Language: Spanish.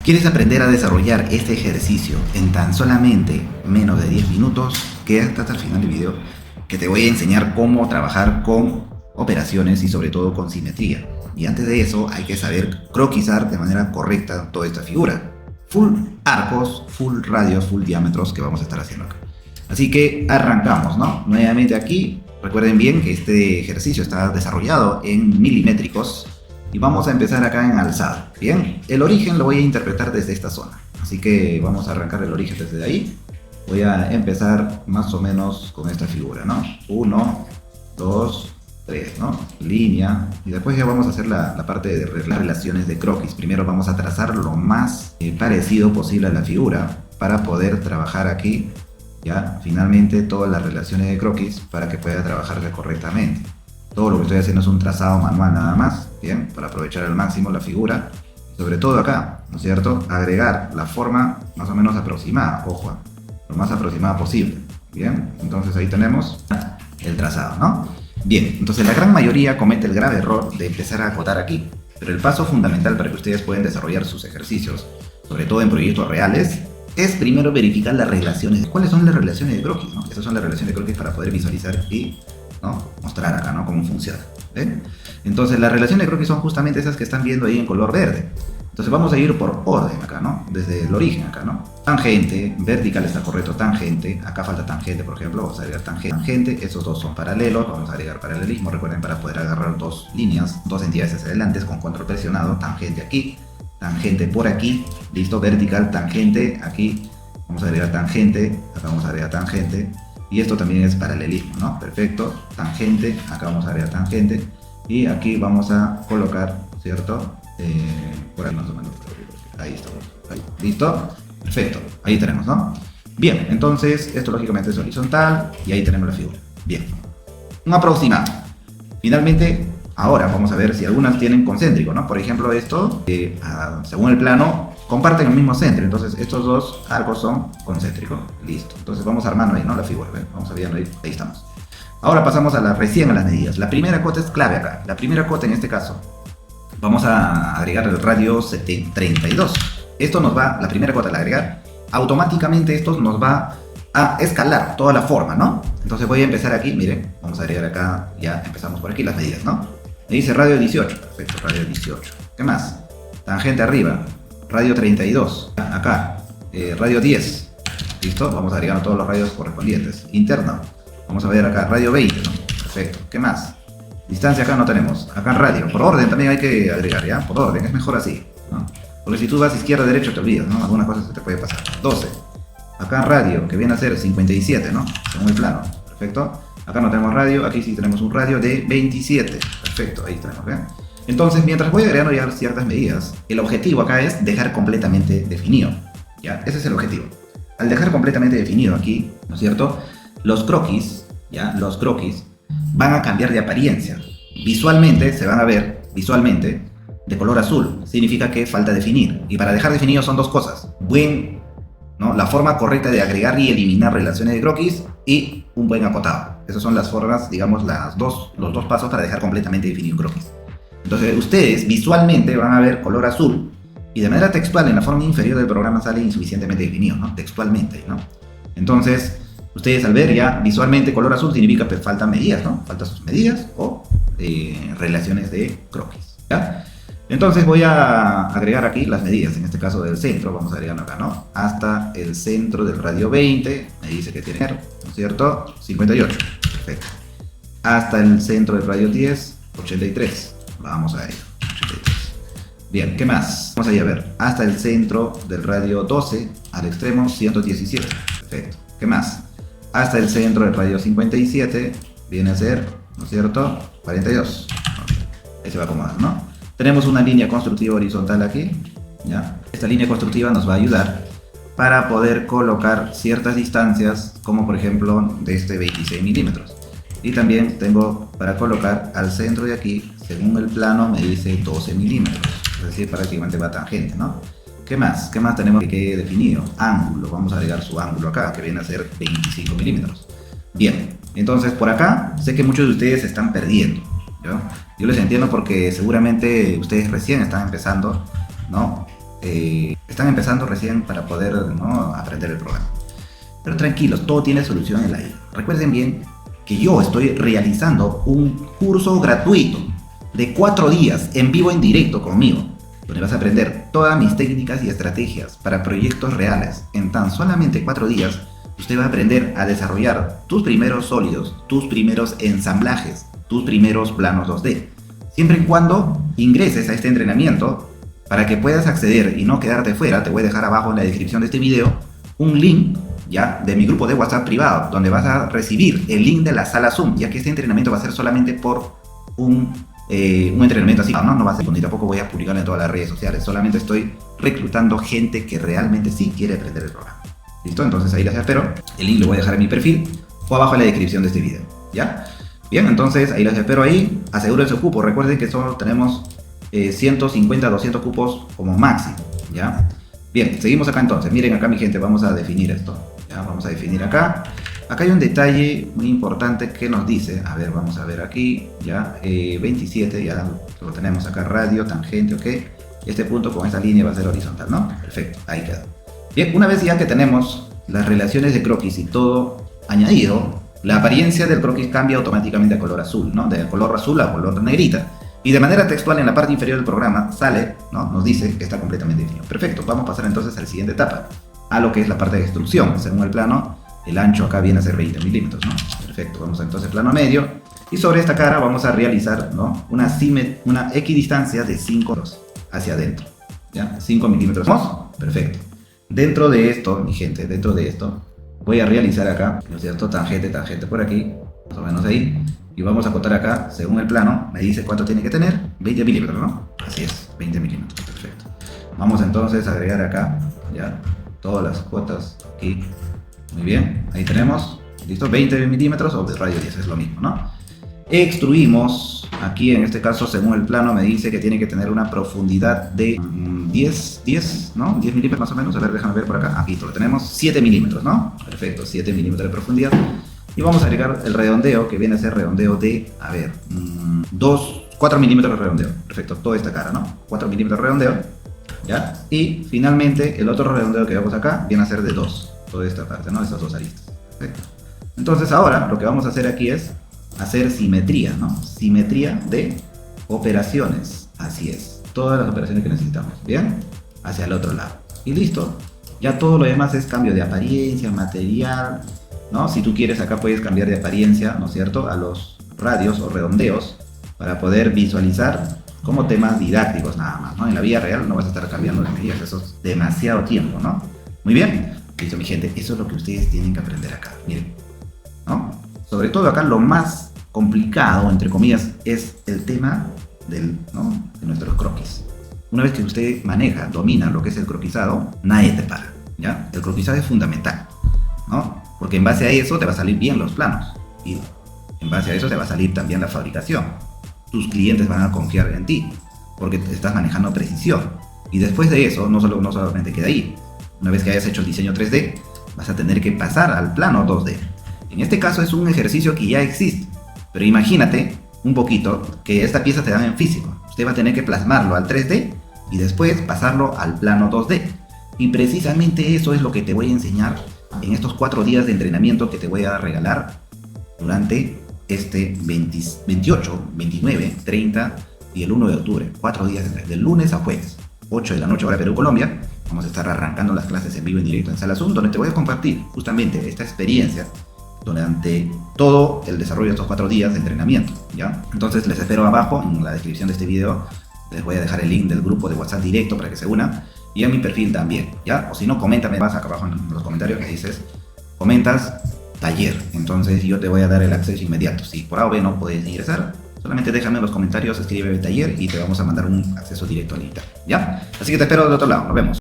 ¿Quieres aprender a desarrollar este ejercicio en tan solamente menos de 10 minutos? Quédate hasta el final del video que te voy a enseñar cómo trabajar con operaciones y sobre todo con simetría. Y antes de eso hay que saber croquisar de manera correcta toda esta figura. Full arcos, full radios, full diámetros que vamos a estar haciendo acá. Así que arrancamos, ¿no? Nuevamente aquí, recuerden bien que este ejercicio está desarrollado en milimétricos. Y vamos a empezar acá en alzada. Bien, el origen lo voy a interpretar desde esta zona. Así que vamos a arrancar el origen desde ahí. Voy a empezar más o menos con esta figura, ¿no? 1, 2, 3, ¿no? Línea. Y después ya vamos a hacer la parte de las relaciones de croquis. Primero vamos a trazar lo más parecido posible a la figura para poder trabajar aquí, ya, finalmente todas las relaciones de croquis para que pueda trabajarse correctamente. Todo lo que estoy haciendo es un trazado manual nada más, bien, para aprovechar al máximo la figura. Sobre todo acá, ¿no es cierto? Agregar la forma más o menos aproximada, ojo, lo más aproximada posible, bien. Entonces ahí tenemos el trazado, ¿no? Bien, entonces la gran mayoría comete el grave error de empezar a acotar aquí. Pero el paso fundamental para que ustedes puedan desarrollar sus ejercicios, sobre todo en proyectos reales, es primero verificar las relaciones. ¿Cuáles son las relaciones de croquis, no? Esas son las relaciones de croquis para poder visualizar y, ¿no?, mostrar acá, ¿no?, cómo funciona. ¿Ven? Entonces las relaciones de croquis son justamente esas que están viendo ahí en color verde. Entonces vamos a ir por orden acá, ¿no? Desde el origen acá, ¿no? Tangente, vertical está correcto, tangente, acá falta tangente, por ejemplo, vamos a agregar tangente, esos dos son paralelos, vamos a agregar paralelismo, recuerden, para poder agarrar dos líneas, dos entidades hacia adelante con control presionado, tangente aquí, tangente por aquí, listo, vertical, tangente, aquí, vamos a agregar tangente, acá vamos a agregar tangente. Y esto también es paralelismo, ¿no? Perfecto. Tangente, acá vamos a agregar tangente. Y aquí vamos a colocar, ¿cierto? Por ahí más o menos. Ahí está. Ahí. ¿Listo? Perfecto. Ahí tenemos, ¿no? Bien, entonces esto lógicamente es horizontal. Y ahí tenemos la figura. Bien. Un aproximado. Finalmente, ahora vamos a ver si algunas tienen concéntrico, ¿no? Por ejemplo, esto, según el plano, comparten el mismo centro, entonces estos dos arcos son concéntricos. Listo. Entonces vamos armando ahí, ¿no?, la figura. ¿Ven? Vamos viendo ahí, ahí estamos. Ahora pasamos recién a las medidas. La primera cota es clave acá. La primera cota en este caso, vamos a agregar el radio 32. Esto nos va, la primera cota al agregar, automáticamente esto nos va a escalar toda la forma, ¿no? Entonces voy a empezar aquí, miren, vamos a agregar acá, ya empezamos por aquí las medidas, ¿no? Me dice radio 18, perfecto, radio 18. ¿Qué más? Tangente arriba, radio 32, acá, radio 10, listo, vamos agregando todos los radios correspondientes. Interno, vamos a ver acá, radio 20, ¿no? Perfecto, ¿qué más? Distancia acá no tenemos, acá en radio, por orden también hay que agregar, ¿ya? Por orden, es mejor así, ¿no? Porque si tú vas izquierda a derecha te olvidas, ¿no? Algunas cosas se te puede pasar. 12, acá en radio, que viene a ser 57, ¿no? Según el plano, perfecto. Acá no tenemos radio, aquí sí tenemos un radio de 27, perfecto, ahí tenemos, ¿ven? Entonces, mientras voy agregando ya ciertas medidas, el objetivo acá es dejar completamente definido, ¿ya? Ese es el objetivo. Al dejar completamente definido aquí, ¿no es cierto?, los croquis, ¿ya?, los croquis van a cambiar de apariencia. Visualmente se van a ver, visualmente, de color azul. Significa que falta definir. Y para dejar definido son dos cosas. ¿No?, la forma correcta de agregar y eliminar relaciones de croquis y un buen acotado. Esas son las formas, digamos, los dos pasos para dejar completamente definido un croquis. Entonces ustedes visualmente van a ver color azul y de manera textual en la forma inferior del programa sale insuficientemente definido, ¿no? Textualmente, ¿no? Entonces ustedes al ver ya visualmente color azul significa que faltan medidas, ¿no? Faltan sus medidas o relaciones de croquis, ¿ya? Entonces voy a agregar aquí las medidas, en este caso del centro, vamos agregando acá, ¿no? Hasta el centro del radio 20, me dice que tiene, ¿no es cierto?, 58, perfecto. Hasta el centro del radio 10, 83. Vamos a ello. Bien, ¿qué más? Vamos a ver. Hasta el centro del radio 12, al extremo 117. Perfecto. ¿Qué más? Hasta el centro del radio 57, viene a ser, ¿no es cierto?, 42. Ahí se va acomodando, ¿no? Tenemos una línea constructiva horizontal aquí, ¿ya? Esta línea constructiva nos va a ayudar para poder colocar ciertas distancias, como por ejemplo de este 26 milímetros. Y también tengo para colocar al centro de aquí, según el plano me dice 12 milímetros, es decir, prácticamente va tangente, ¿no? ¿Qué más? ¿Qué más tenemos que definido? Ángulo, vamos a agregar su ángulo acá, que viene a ser 25 milímetros. Bien, entonces por acá sé que muchos de ustedes se están perdiendo, ¿ya? Yo les entiendo porque seguramente ustedes recién están empezando, ¿no? están empezando recién para poder, ¿no?, aprender el programa. Pero tranquilos, todo tiene solución en la IA. Recuerden bien que yo estoy realizando un curso gratuito de 4 días en vivo, en directo conmigo, donde vas a aprender todas mis técnicas y estrategias para proyectos reales. En tan solamente 4 días, usted va a aprender a desarrollar tus primeros sólidos, tus primeros ensamblajes, tus primeros planos 2D. Siempre y cuando ingreses a este entrenamiento, para que puedas acceder y no quedarte fuera, te voy a dejar abajo en la descripción de este video un link ya de mi grupo de WhatsApp privado, donde vas a recibir el link de la sala Zoom, ya que este entrenamiento va a ser solamente por un entrenamiento así, no va a ser, ni tampoco voy a publicarlo en todas las redes sociales, solamente estoy reclutando gente que realmente sí quiere aprender el programa. ¿Listo? Entonces ahí les espero, el link lo voy a dejar en mi perfil o abajo en la descripción de este video, ¿ya? Bien, entonces ahí les espero ahí, aseguren su cupo, recuerden que solo tenemos 150, 200 cupos como máximo, ¿ya? Bien, seguimos acá entonces, miren acá mi gente, vamos a definir esto, ¿ya? Vamos a definir acá. Acá hay un detalle muy importante que nos dice, a ver, vamos a ver aquí, ya, 27, ya lo tenemos acá, radio, tangente, ok. Este punto con esta línea va a ser horizontal, ¿no? Perfecto, ahí queda. Bien, una vez ya que tenemos las relaciones de croquis y todo añadido, la apariencia del croquis cambia automáticamente a color azul, ¿no? De color azul a color negrita. Y de manera textual en la parte inferior del programa sale, ¿no?, nos dice que está completamente definido. Perfecto, vamos a pasar entonces a la siguiente etapa, a lo que es la parte de extrusión. Según el plano, el ancho acá viene a ser 20 milímetros, ¿no? Perfecto, vamos entonces al plano medio. Y sobre esta cara vamos a realizar, ¿no?, una equidistancia de 5 hacia adentro, ¿ya? 5 milímetros. ¿Vamos? Perfecto. Dentro de esto, mi gente, dentro de esto, voy a realizar acá, ¿no es cierto?, tangente, tangente por aquí, más o menos ahí. Y vamos a contar acá, según el plano, me dice cuánto tiene que tener, 20 milímetros, ¿no? Así es, 20 milímetros, perfecto. Vamos entonces a agregar acá, ya, todas las cuotas aquí. Muy bien, ahí tenemos, listo, 20 milímetros o de radio 10, es lo mismo, ¿no? Extruimos, aquí en este caso, según el plano, me dice que tiene que tener una profundidad de 10, ¿no? 10 milímetros más o menos, a ver, déjame ver por acá, aquí lo tenemos, 7 milímetros, ¿no? Perfecto, 7 milímetros de profundidad. Y vamos a agregar el redondeo, que viene a ser redondeo de, a ver, 4 milímetros de redondeo. Perfecto, toda esta cara, ¿no? 4 milímetros de redondeo, ¿ya? Y finalmente el otro redondeo que vemos acá viene a ser de 2, toda esta parte, ¿no? Estas dos aristas. Perfecto. Entonces ahora lo que vamos a hacer aquí es hacer simetría, ¿no? Simetría de operaciones, así es. Todas las operaciones que necesitamos, ¿bien? Hacia el otro lado. Y listo. Ya todo lo demás es cambio de apariencia, material, ¿no? Si tú quieres acá puedes cambiar de apariencia, ¿no es cierto?, a los radios o redondeos para poder visualizar como temas didácticos nada más, ¿no? En la vida real no vas a estar cambiando de medidas, eso es demasiado tiempo, ¿no? Muy bien, listo mi gente, eso es lo que ustedes tienen que aprender acá, miren, ¿no? Sobre todo acá lo más complicado, entre comillas, es el tema ¿no?, de nuestros croquis. Una vez que usted maneja, domina lo que es el croquisado, nadie te para, ¿ya? El croquisado es fundamental, ¿no? Porque en base a eso te va a salir bien los planos y en base a eso te va a salir también la fabricación. Tus clientes van a confiar en ti porque te estás manejando precisión. Y después de eso, no solamente queda ahí. Una vez que hayas hecho el diseño 3D, vas a tener que pasar al plano 2D. En este caso es un ejercicio que ya existe, pero imagínate un poquito que esta pieza te da en físico. Usted va a tener que plasmarlo al 3D y después pasarlo al plano 2D. Y precisamente eso es lo que te voy a enseñar en estos 4 días de entrenamiento que te voy a regalar durante este 28, 29, 30 y el 1 de octubre. 4 días de lunes a jueves, 8 de la noche hora Perú, Colombia. Vamos a estar arrancando las clases en vivo en directo en Sala Zoom, donde te voy a compartir justamente esta experiencia durante todo el desarrollo de estos 4 días de entrenamiento, ¿ya? Entonces les espero abajo en la descripción de este video. Les voy a dejar el link del grupo de WhatsApp directo para que se unan y en mi perfil también, ¿ya? O si no, coméntame más acá abajo en los comentarios que dices, comentas taller, entonces yo te voy a dar el acceso inmediato. Si por A o B no puedes ingresar, solamente déjame en los comentarios, escribe taller y te vamos a mandar un acceso directo al internet, ¿ya? Así que te espero del otro lado, nos vemos.